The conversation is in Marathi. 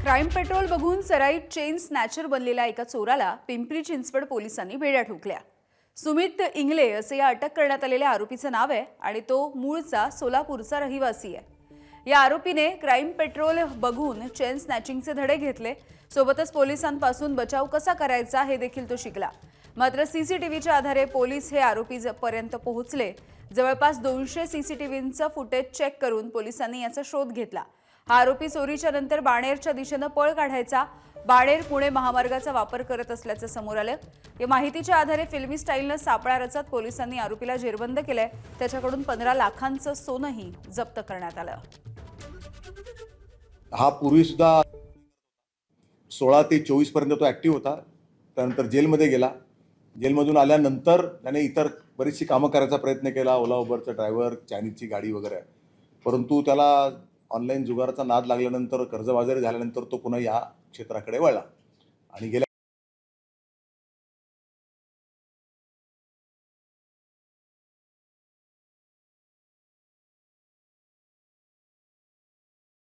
क्राईम पेट्रोल बघून सराईत चेन स्नॅचर बनलेल्या एका चोराला पिंपरी चिंचवड पोलिसांनी बेड्या ठोकल्या। सुमित इंगले असे या अटक करण्यात आलेल्या आरोपीचं नाव आहे आणि तो मूळचा सोलापूरचा रहिवासी आहे। या आरोपीने क्राईम पेट्रोल बघून चेन स्नॅचिंगचे धडे घेतले, सोबतच पोलिसांपासून बचाव कसा करायचा हे देखील तो शिकला। मात्र सीसीटीव्हीच्या आधारे पोलीस हे आरोपीपर्यंत पोहोचले। जवळपास 200 सीसीटीव्हीचं फुटेज चेक करून पोलिसांनी याचा शोध घेतला। हा आरोपी चोरीच्या नंतर बाणेरच्या दिशेने पळ काढायचा। बाणेर पुणे महामार्गाचा वापर करत असल्याचं समोर आलं। या माहितीच्या आधारे फिल्मी स्टाईलने सापळा रचत पोलिसांनी आरोपीला जेरबंद केलंय। त्याच्याकडून 15 लाखांचं सोनंही जप्त करण्यात आलं। हा पूर्वी सुद्धा 16 ते 24 पर्यंत तो ऍक्टिव्ह होता। त्यानंतर जेलमध्ये गेला। जेलमधून आल्यानंतर त्याने इतर बरीचशी कामं करायचा प्रयत्न केला, ओला उबरचा ड्रायव्हर, चायनीजची गाडी वगैरे। परंतु त्याला ऑनलाईन जुगाराचा नाद लागल्यानंतर, कर्जबाजारी झाल्यानंतर तो पुन्हा या क्षेत्राकडे वळला आणि गेल्या